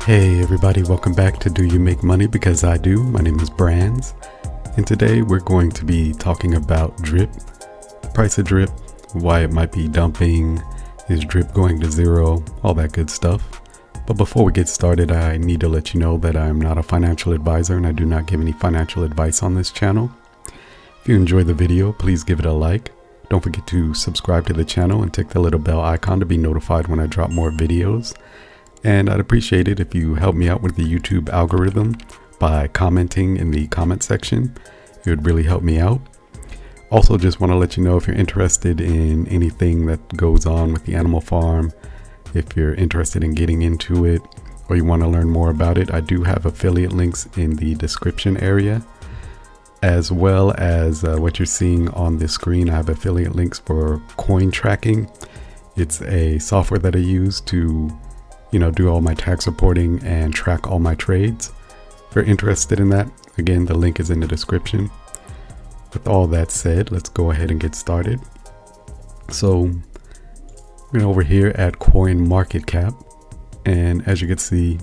Hey everybody, welcome back to Do You Make Money? Because I do. My name is Brands, and today we're going to be talking about drip, the price of drip, why it might be dumping, is drip going to zero, all that good stuff. But before we get started, I need to let you know that I'm not a financial advisor and I do not give any financial advice on this channel. If you enjoy the video, please give it a like. Don't forget to subscribe to the channel and tick the little bell icon to be notified when I drop more videos. And I'd appreciate it if you help me out with the YouTube algorithm by commenting in the comment section. It would really help me out. Also, just want to let you know if you're interested in anything that goes on with the animal farm, if you're interested in getting into it, or you want to learn more about it, I do have affiliate links in the description area, as well as what you're seeing on this screen. I have affiliate links for CoinTracking. It's a software that I use to do all my tax reporting and track all my trades. If you're interested in that, again, the link is in the description. With all that said, let's go ahead and get started. So we're over here at CoinMarketCap, and as you can see,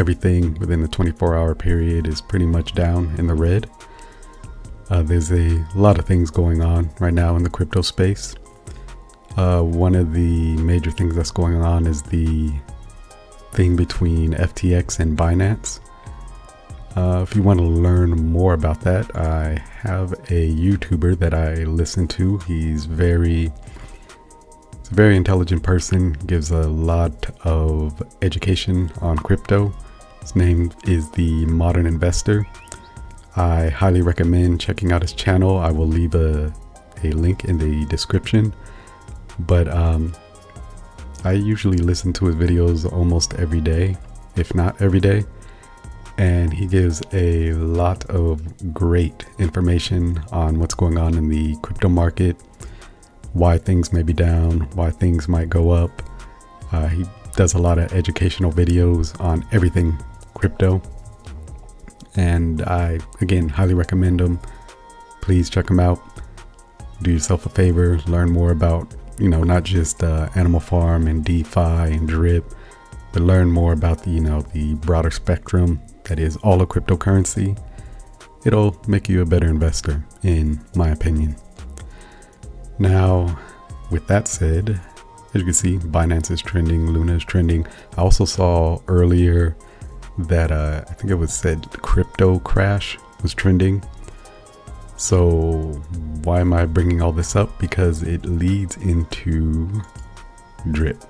everything within the 24-hour period is pretty much down in the red. There's a lot of things going on right now in the crypto space. One of the major things that's going on is the thing between FTX and Binance. If you want to learn more about that, I have a YouTuber that I listen to. He's a very intelligent person, gives a lot of education on crypto. His name is The Modern Investor. I highly recommend checking out his channel. I will leave a link in the description. But I usually listen to his videos almost every day, if not every day. And he gives a lot of great information on what's going on in the crypto market, why things may be down, why things might go up. He does a lot of educational videos on everything crypto. And I, again, highly recommend him. Please check him out. Do yourself a favor, learn more about not just Animal Farm and DeFi and drip, but learn more about the broader spectrum that is all of cryptocurrency. It'll make you a better investor, in my opinion. Now, with that said, as you can see, Binance is trending, Luna is trending. I also saw earlier that I think it was said crypto crash was trending. So why am I bringing all this up? Because it leads into drip.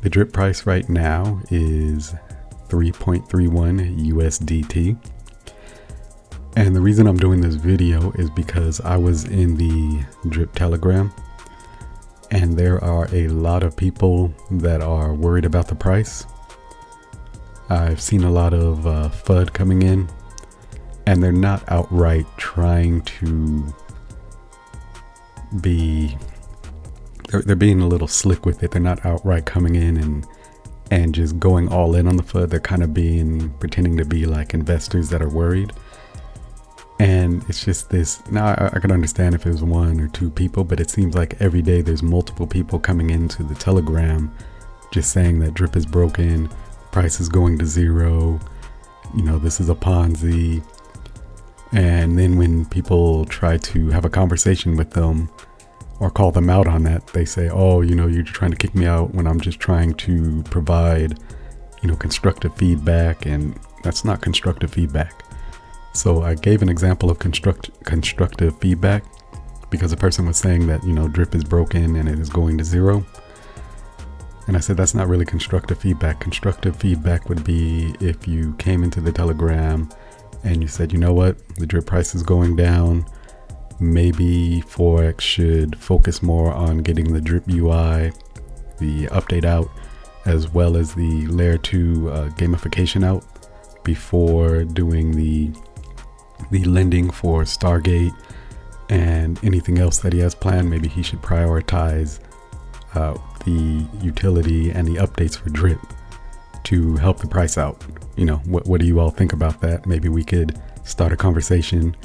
The drip price right now is 3.31 USDT. And the reason I'm doing this video is because I was in the drip Telegram, and there are a lot of people that are worried about the price. I've seen a lot of FUD coming in, and they're not outright trying to be, they're being a little slick with it. They're not outright coming in and just going all in on the FUD. They're kind of pretending to be like investors that are worried. And it's just this, now I could understand if it was one or two people, but it seems like every day there's multiple people coming into the Telegram just saying that drip is broken, price is going to zero, this is a Ponzi. And then when people try to have a conversation with them or call them out on that, they say, oh, you're trying to kick me out when I'm just trying to provide, constructive feedback. And that's not constructive feedback. So I gave an example of constructive feedback because the person was saying that, drip is broken and it is going to zero. And I said, that's not really constructive feedback. Constructive feedback would be if you came into the Telegram and you said, you know what, the drip price is going down. Maybe Forex should focus more on getting the drip UI, the update out, as well as the layer 2 gamification out before doing the lending for Stargate and anything else that he has planned. Maybe he should prioritize the utility and the updates for drip to help the price out. What do you all think about that? Maybe we could start a conversation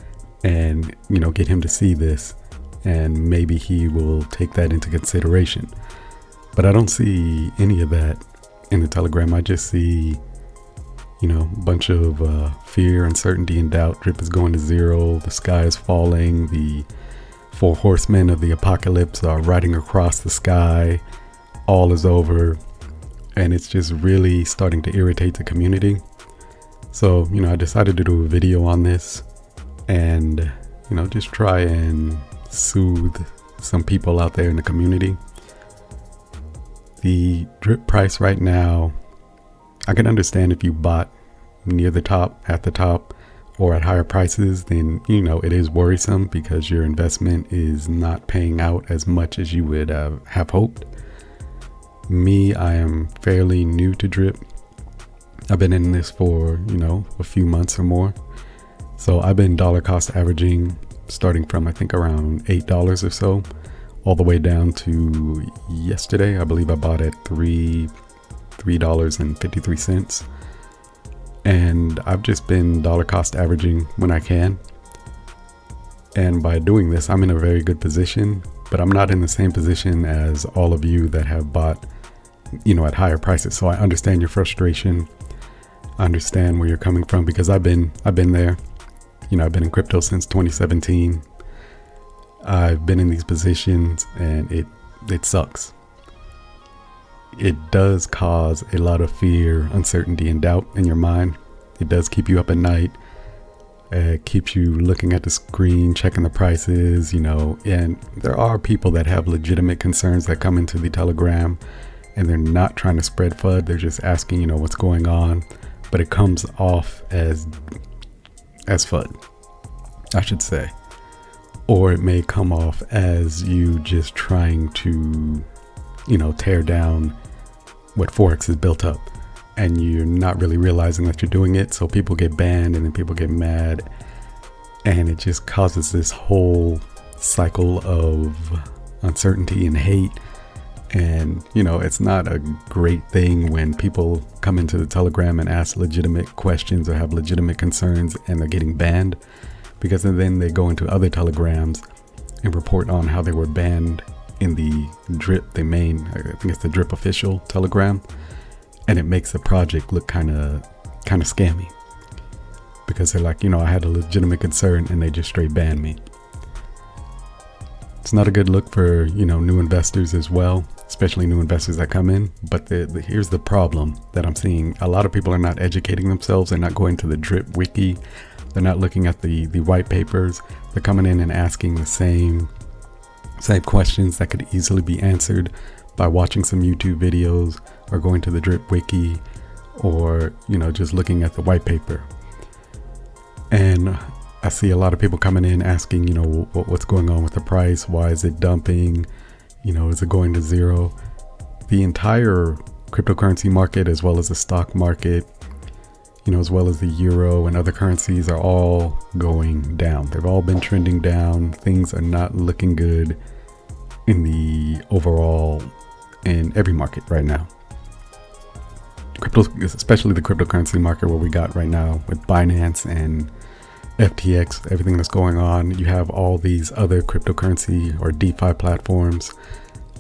and get him to see this, and maybe he will take that into consideration. But I don't see any of that in the Telegram, I just see, you know, a bunch of fear, uncertainty, and doubt. Drip is going to zero. The sky is falling. The 4 horsemen of the apocalypse are riding across the sky. All is over. And it's just really starting to irritate the community. So, you know, I decided to do a video on this and, you know, just try and soothe some people out there in the community. The drip price right now, I can understand if you bought near the top, at the top, or at higher prices, then, you know, it is worrisome because your investment is not paying out as much as you would have hoped. Me, I am fairly new to drip. I've been in this for, you know, a few months or more. So I've been dollar cost averaging starting from, I think, around $8 or so, all the way down to yesterday. I believe I bought at $3.53. And I've just been dollar cost averaging when I can. And by doing this, I'm in a very good position, but I'm not in the same position as all of you that have bought, you know, at higher prices. So I understand your frustration. I understand where you're coming from because I've been there. You know, I've been in crypto since 2017. I've been in these positions and it sucks. It does cause a lot of fear, uncertainty, and doubt in your mind. It does keep you up at night. It keeps you looking at the screen, checking the prices, you know, and there are people that have legitimate concerns that come into the Telegram and they're not trying to spread FUD. They're just asking, you know, what's going on, but it comes off as FUD, I should say. Or it may come off as you just trying to, you know, tear down what Forex is built up, and you're not really realizing that you're doing it. So people get banned and then people get mad, and it just causes this whole cycle of uncertainty and hate. And, you know, it's not a great thing when people come into the Telegram and ask legitimate questions or have legitimate concerns and they're getting banned, because then they go into other Telegrams and report on how they were banned in the drip, the main, I think it's the drip official Telegram, and it makes the project look kind of scammy because they're like, you know, I had a legitimate concern and they just straight banned me. It's not a good look for, you know, new investors as well, especially new investors that come in. But here's the problem that I'm seeing. A lot of people are not educating themselves. They're not going to the drip wiki. They're not looking at the white papers. They're coming in and asking the same questions that could easily be answered by watching some YouTube videos or going to the drip wiki, or, you know, just looking at the white paper. And I see a lot of people coming in asking, you know, what's going on with the price? Why is it dumping? You know, is it going to zero? The entire cryptocurrency market, as well as the stock market, you know, as well as the euro and other currencies, are all going down. They've all been trending down. Things are not looking good in the overall, in every market right now. Crypto, especially the cryptocurrency market, where we got right now with Binance and FTX, everything that's going on. You have all these other cryptocurrency or DeFi platforms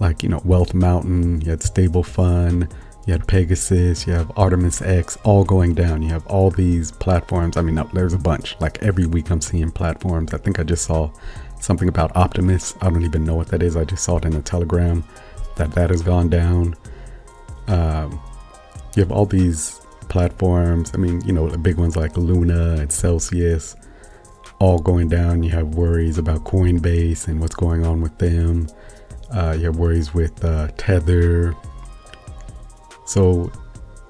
like, you know, Wealth Mountain, you had Stable Fund, you had Pegasus, you have Artemis X, all going down. You have all these platforms. I mean, no, there's a bunch. Like every week I'm seeing platforms. I think I just saw something about Optimus. I don't even know what that is. I just saw it in the Telegram that has gone down. You have all these platforms. I mean, you know, the big ones like Luna and Celsius, all going down. You have worries about Coinbase and what's going on with them. You have worries with Tether. So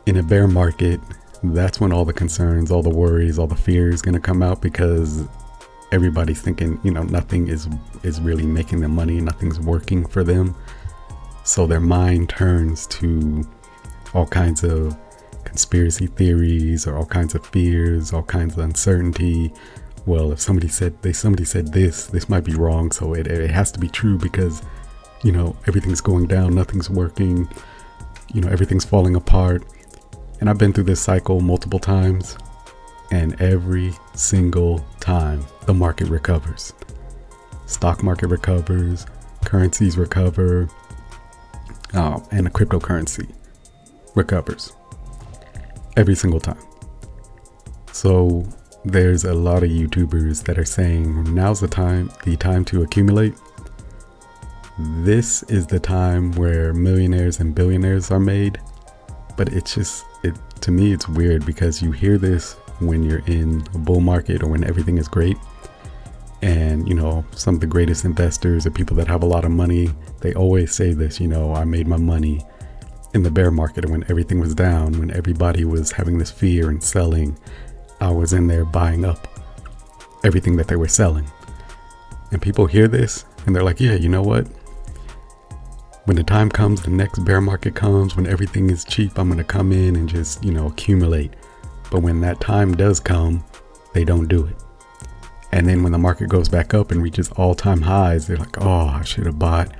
in a bear market, that's when all the concerns, all the worries, all the fear is going to come out, because everybody's thinking, you know, nothing is really making them money. Nothing's working for them. So their mind turns to all kinds of conspiracy theories or all kinds of fears, all kinds of uncertainty. Well, if somebody said this might be wrong, so it has to be true because, you know, everything's going down, nothing's working, you know, everything's falling apart. And I've been through this cycle multiple times, and every single time the market recovers. Stock market recovers, currencies recover, and the cryptocurrency. recovers every single time. So there's a lot of YouTubers that are saying now's the time to accumulate. This is the time where millionaires and billionaires are made. But to me, it's weird because you hear this when you're in a bull market or when everything is great. And, some of the greatest investors or people that have a lot of money, they always say this, I made my money in the bear market, or when everything was down, when everybody was having this fear and selling, I was in there buying up everything that they were selling. And people hear this and they're like, yeah, you know what? When the time comes, the next bear market comes, when everything is cheap, I'm going to come in and just, accumulate. But when that time does come, they don't do it. And then when the market goes back up and reaches all-time highs, they're like, oh, I should have bought,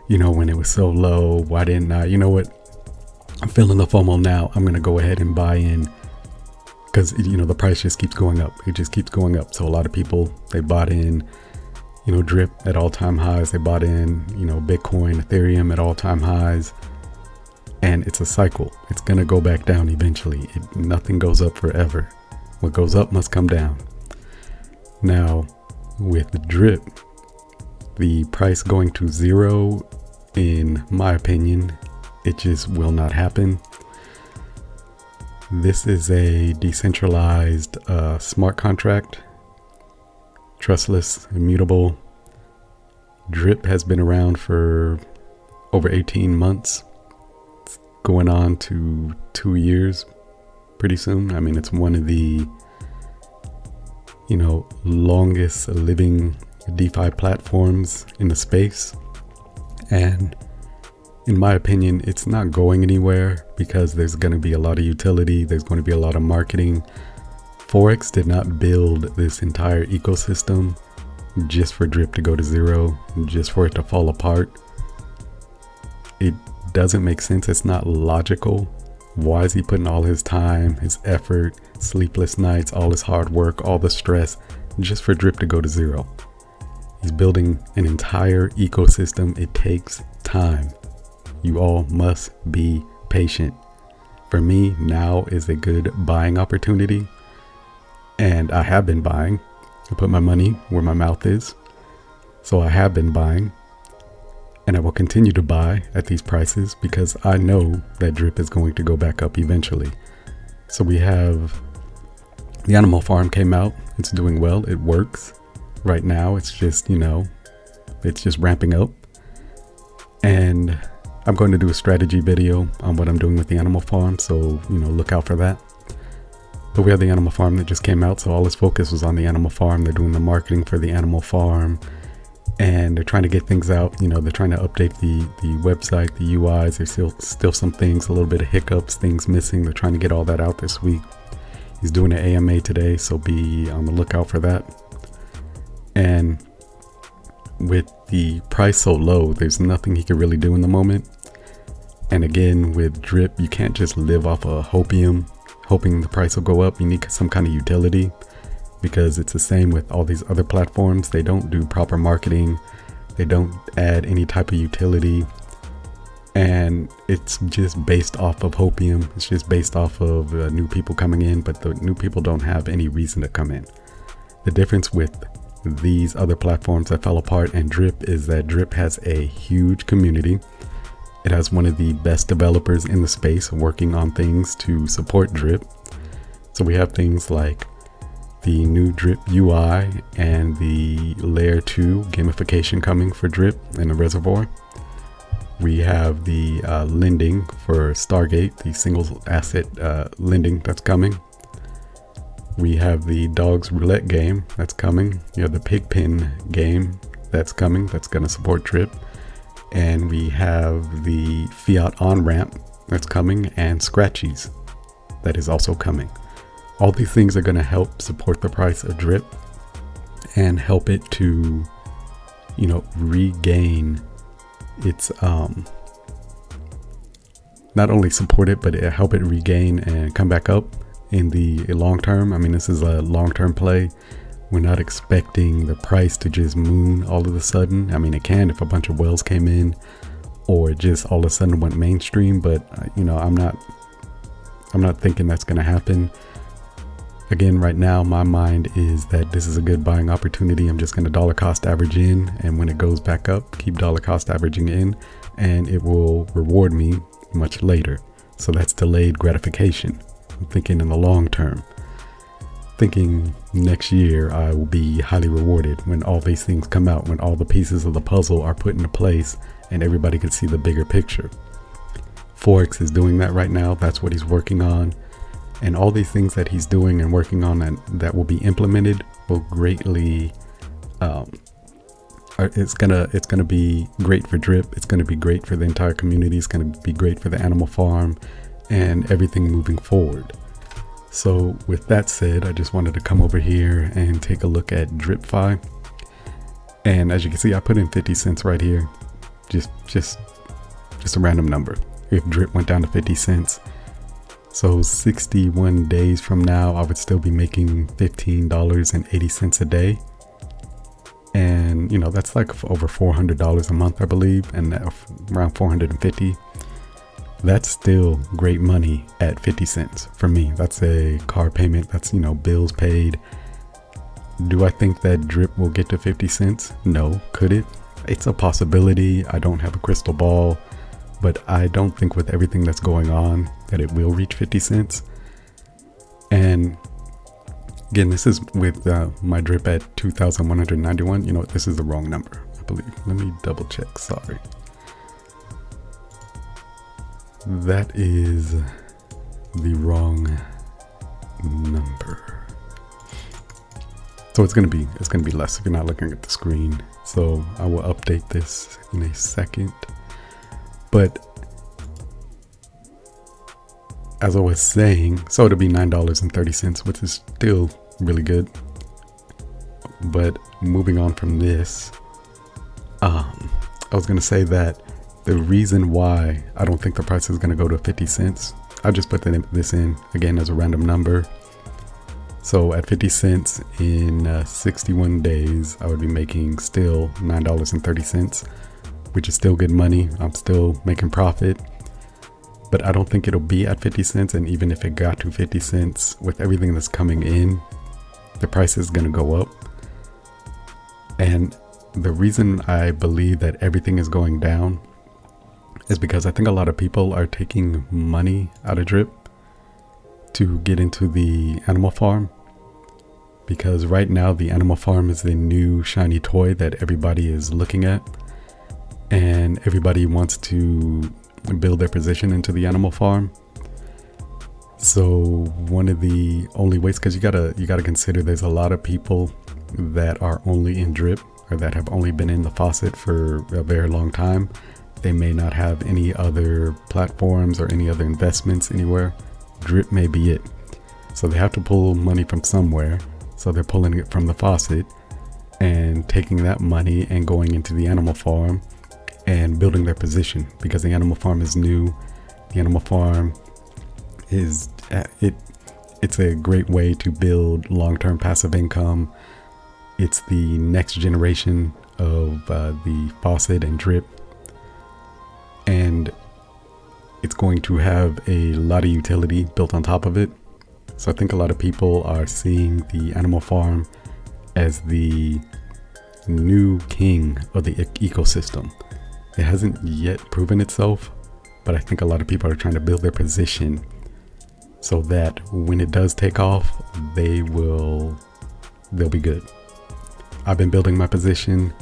when it was so low. Why didn't I? You know what? I'm feeling the FOMO now. I'm going to go ahead and buy in because, the price just keeps going up. It just keeps going up. So a lot of people, they bought in, drip at all-time highs. They bought in, Bitcoin, Ethereum at all-time highs. And it's a cycle. It's going to go back down eventually. Nothing goes up forever. What goes up must come down. Now, with drip, the price going to zero, in my opinion, it just will not happen. This is a decentralized smart contract, trustless, immutable. Drip has been around for over 18 months. It's going on to 2 years pretty soon. I mean, it's one of the longest living DeFi platforms in the space. And in my opinion, it's not going anywhere because there's going to be a lot of utility. There's going to be a lot of marketing. Forex did not build this entire ecosystem just for drip to go to zero, just for it to fall apart. It doesn't make sense. It's not logical. Why is he putting all his time, his effort, sleepless nights, all his hard work, all the stress just for drip to go to zero? He's building an entire ecosystem. It takes time. You all must be patient. For me, now is a good buying opportunity. And I have been buying. I put my money where my mouth is. So I have been buying. And I will continue to buy at these prices because I know that drip is going to go back up eventually. So we have the Animal Farm came out. It's doing well. It works. Right now, it's just, it's just ramping up. And I'm going to do a strategy video on what I'm doing with the Animal Farm. So, look out for that. But we have the Animal Farm that just came out. So all his focus was on the Animal Farm. They're doing the marketing for the Animal Farm. And they're trying to get things out. They're trying to update the website, the UIs. There's still some things, a little bit of hiccups, things missing. They're trying to get all that out this week. He's doing an AMA today, so be on the lookout for that. And with the price so low, there's nothing he can really do in the moment. And again, with drip, you can't just live off of hopium, hoping the price will go up. You need some kind of utility. Because it's the same with all these other platforms. They don't do proper marketing. They don't add any type of utility. And it's just based off of hopium. It's just based off of new people coming in, but the new people don't have any reason to come in. The difference with these other platforms that fell apart and drip is that drip has a huge community. It has one of the best developers in the space working on things to support drip. So we have things like the new drip UI and the layer 2 gamification coming for drip in the reservoir. We have the lending for Stargate, the single asset lending that's coming. We have the Dogs Roulette game that's coming. You have the Pigpen game that's coming, that's going to support drip. And we have the Fiat on-ramp that's coming and Scratchies that is also coming. All these things are going to help support the price of drip and help it to, regain its, not only support it, but help it regain and come back up in the long term. I mean, this is a long-term play. We're not expecting the price to just moon all of a sudden. I mean, it can if a bunch of whales came in or it just all of a sudden went mainstream. But I'm not thinking that's going to happen. Again, right now, my mind is that this is a good buying opportunity. I'm just going to dollar cost average in, and when it goes back up, keep dollar cost averaging in, and it will reward me much later. So that's delayed gratification. I'm thinking in the long term, thinking next year I will be highly rewarded when all these things come out, when all the pieces of the puzzle are put into place and everybody can see the bigger picture. Forex is doing that right now. That's what he's working on. And all these things that he's doing and working on and that will be implemented will greatly, it's gonna be great for Drip. It's gonna be great for the entire community. It's gonna be great for the animal farm and everything moving forward. So with that said, I just wanted to come over here and take a look at DripFi. And as you can see, I put in 50 cents right here. Just a random number. If Drip went down to 50 cents, so 61 days from now, I would still be making $15.80 a day. And that's like over $400 a month, I believe, and around 450. That's still great money at 50 cents for me. That's a car payment. That's, bills paid. Do I think that Drip will get to 50 cents? No. Could it? It's a possibility. I don't have a crystal ball, but I don't think with everything that's going on that it will reach 50 cents. And again, this is with my Drip at 2,191. You know what? This is the wrong number, I believe. Let me double check. Sorry. That is the wrong number. So it's gonna be less if you're not looking at the screen. So I will update this in a second. But as I was saying, so it'll be $9.30, which is still really good. But moving on from this, I was gonna say that the reason why I don't think the price is gonna go to 50 cents, I just put this in again as a random number. So at 50 cents in 61 days, I would be making still $9.30, which is still good money. I'm still making profit, but I don't think it'll be at 50 cents. And even if it got to 50 cents with everything that's coming in, the price is going to go up. And the reason I believe that everything is going down is because I think a lot of people are taking money out of Drip to get into the animal farm, because right now the animal farm is the new shiny toy that everybody is looking at, and everybody wants to build their position into the animal farm. So one of the only ways, because you gotta consider there's a lot of people that are only in Drip or that have only been in the faucet for a very long time. They may not have any other platforms or any other investments anywhere. Drip may be it. So they have to pull money from somewhere. So they're pulling it from the faucet and taking that money and going into the animal farm and building their position, because the animal farm is new. The animal farm is it's a great way to build long-term passive income. It's the next generation of the faucet and Drip, and it's going to have a lot of utility built on top of it. So I think a lot of people are seeing the animal farm as the new king of the ecosystem. It hasn't yet proven itself, but I think a lot of people are trying to build their position so that when it does take off, they'll be good. I've been building my position,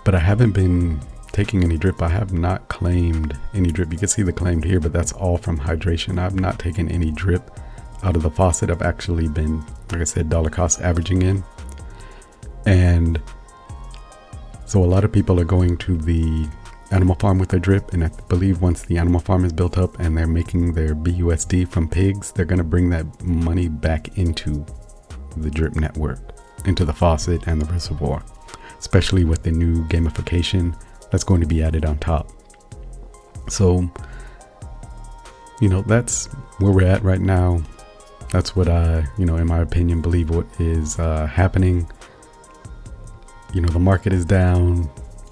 but I haven't been taking any Drip. I have not claimed any Drip. You can see the claimed here, but that's all from hydration. I've not taken any Drip out of the faucet. I've actually been, like I said, dollar cost averaging in. And so a lot of people are going to the animal farm with their Drip, and I believe once the animal farm is built up and they're making their BUSD from pigs, they're going to bring that money back into the Drip network, into the faucet and the reservoir, especially with the new gamification that's going to be added on top. So, that's where we're at right now. That's what I, in my opinion, believe what is happening. The market is down.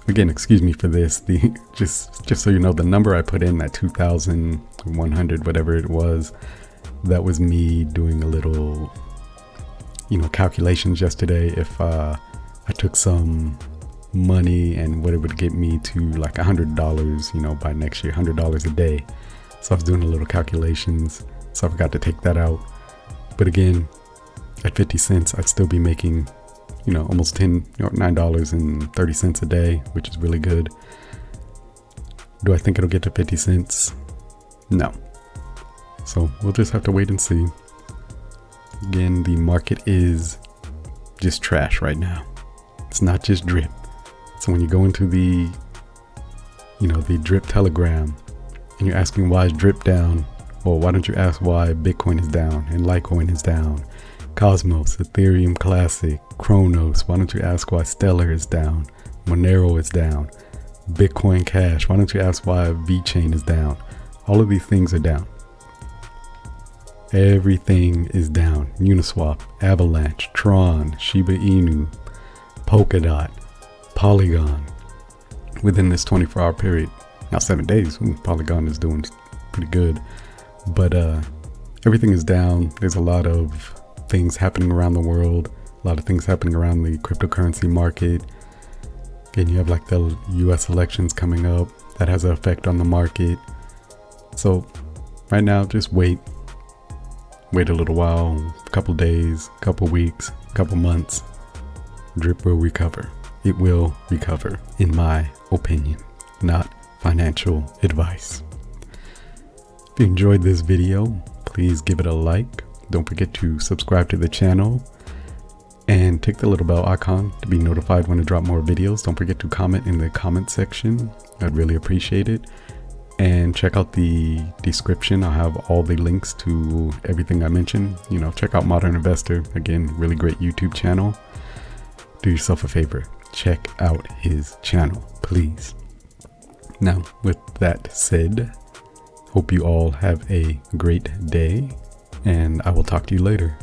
again, excuse me for this. The just so you know, the number I put in, that 2,100, whatever it was, that was me doing a little, calculations yesterday. If I took some money and what it would get me to like $100, by next year, $100 a day. So I was doing a little calculations, so I forgot to take that out. But again, at 50 cents, I'd still be making, almost $9.30 a day, which is really good. Do I think it'll get to 50 cents? No. So we'll just have to wait and see. Again, the market is just trash right now. It's not just drip. So when you go into the drip telegram and you're asking why is drip down, well, why don't you ask why Bitcoin is down and Litecoin is down? Cosmos, Ethereum Classic, Chronos, why don't you ask why Stellar is down? Monero is down. Bitcoin Cash, why don't you ask why VeChain is down? All of these things are down. Everything is down. Uniswap, Avalanche, Tron, Shiba Inu, Polkadot, Polygon, within this 24-hour period. Now 7 days, Polygon is doing pretty good, but everything is down. There's a lot of things happening around the world, a lot of things happening around the cryptocurrency market. Again, you have like the US elections coming up that has an effect on the market. So right now, just wait a little while, a couple days, a couple weeks, a couple months. Drip will recover. It will recover, in my opinion, not financial advice. If you enjoyed this video, please give it a like. Don't forget to subscribe to the channel and tick the little bell icon to be notified when I drop more videos. Don't forget to comment in the comment section. I'd really appreciate it. And check out the description. I'll have all the links to everything I mentioned. Check out Modern Investor. Again, really great YouTube channel. Do yourself a favor. Check out his channel, please. Now, with that said, hope you all have a great day, and I will talk to you later.